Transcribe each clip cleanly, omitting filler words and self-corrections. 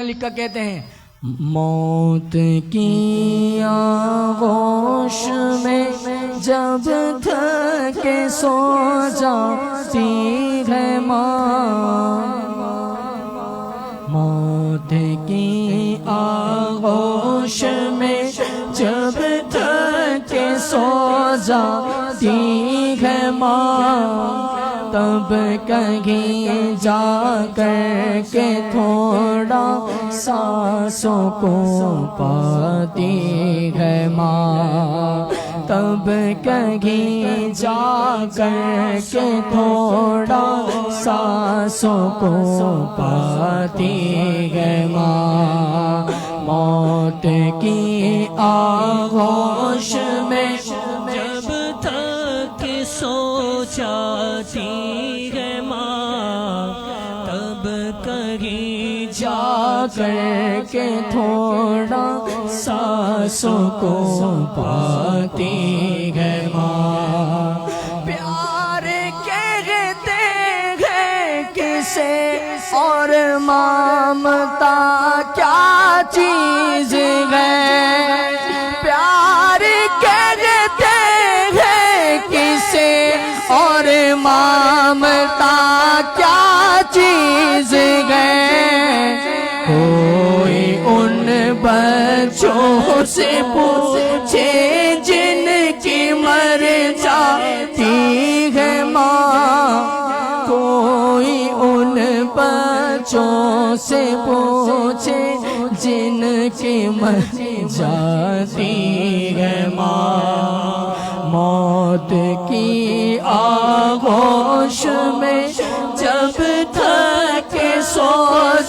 لکھ کر کہتے ہیں موت کی آغوش میں جب تھکے سو جاتی ہے ماں، موت کی آغوش میں جب تھکے سو جاتی ہے ماں، تب کہیں جا کر کے تھوڑا سانسوں کو پاتی ہے ماں، تب کہیں جا کر کے تھوڑا سانسوں کو پاتی ہے ماں، موت کی آغوش میں جب تک سو جاتی ہے ماں، تب کہیں جا کر کے تھوڑا سانسوں کو پاتی ہے ماں، پیار کہتے ہیں کسے اور ممتا کیا چیز ہے، پیار کہتے ہیں کسے اور ممتا کیا چیز ہے، کوئی ان بچوں سے پوچھے جن کی مر جاتی ہے ماں، کوئی ان بچوں سے پوچھے جن کی مر جاتی ہے ماں، موت کی آغوش میں جب تک سو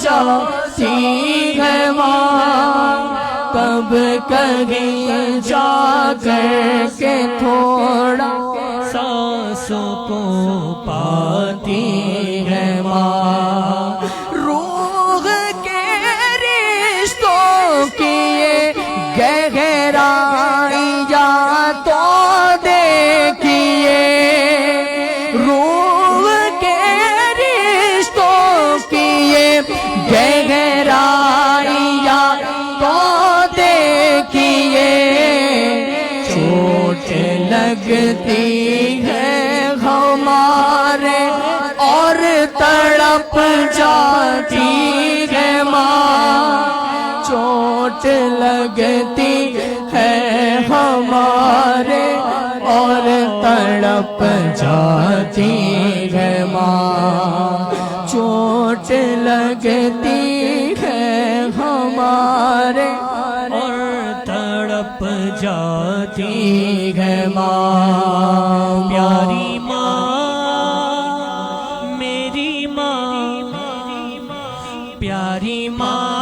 جاتی ہے ماں، تب کہیں جا کر کے تھوڑا سانسوں کو پاتی ہے ماں، روح کے رشتوں کی یہ گہرائی یا تو دیکھیے، روح کے رشتوں کی یہ گہرائی یا تو دیکھیے، چوٹ لگتی ہے ہمارے اور تڑپ جاتی ہے ماں، چوٹ لگتی ہے ہمارے اور تڑپ جاتی ہے ماں، چوٹ لگتی ہے ہمارے اور تڑپ جاتی ہے ماں، پیاری ماں میری ماں، پیاری ماں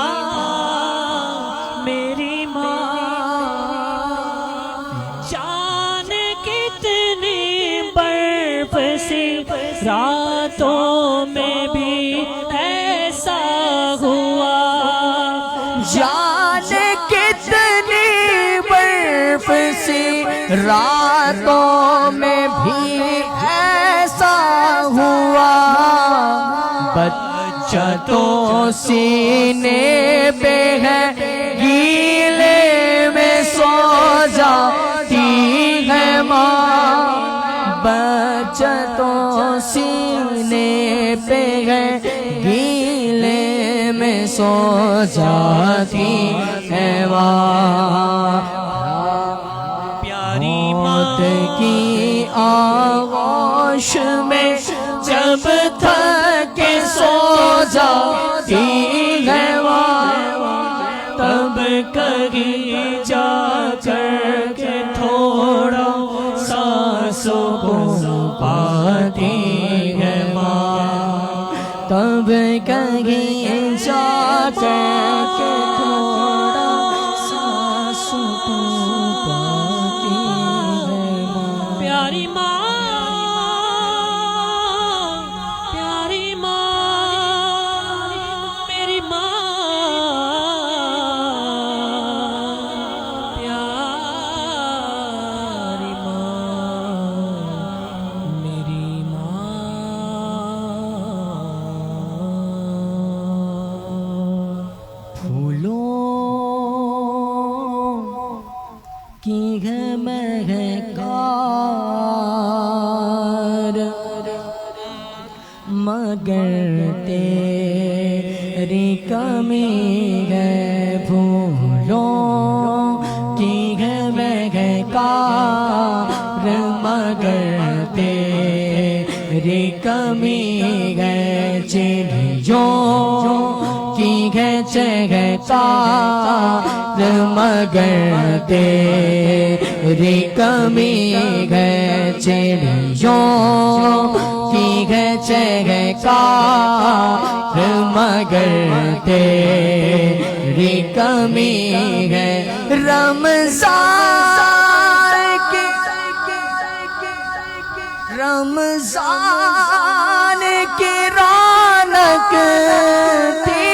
میری ماں، جان کتنی برف سی راتوں میں بھی ایسا ہوا، جان کتنی برف سی راتوں میں بھی ایسا ہوا، بچہ تو سینے پہ ہے گیلے میں سو جاتی ہے ماں، بچہ تو سینے پہ ہے گیلے میں سو جاتی ہے ماں، پیاری موت کی آغوش میں جب تک سو جاتی ہے ماں، تب کہیں جا کر کے تھوڑا سانسوں کو پاتی ہے ماں، تب کہیں جا کر کے تھوڑا سانسوں کو پاتی ہے ماں، پیاری ماں پیاری ماں میری ماں، پیاری ماں میری ماں۔ پھولوں کی ہے مہکار مگر تیری کمی ہے پھولوں کی ہے مہکار مگر تیری کمی ہے چڑیوں کی ہے چہکار مگر تیری کمی ہے چڑیوں کی ہے چہکار مگر تیری کمی ہے رمضان کی رونق تھی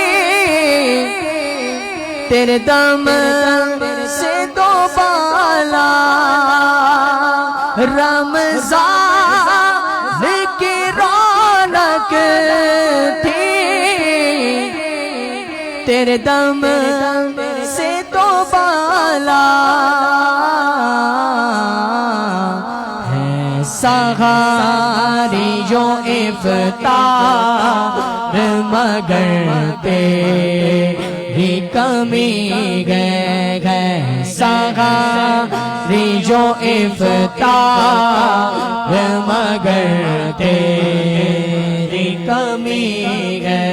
تیرے دم سے دو بالا رمضان کی رونق تھی تیرے دم سے دو بالا ہے سحاری جو افطار مگر تیری کمی ہے سحاری جو افطار مگر تیری کمی ہے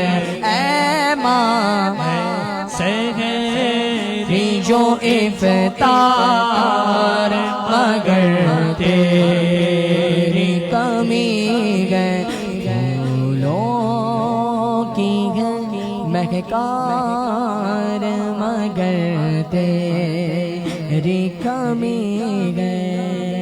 اے ماں سحری جو افطار مگر تیری کمی ہے پھولوں کی ہے مہکار مگر تیری کمی ہے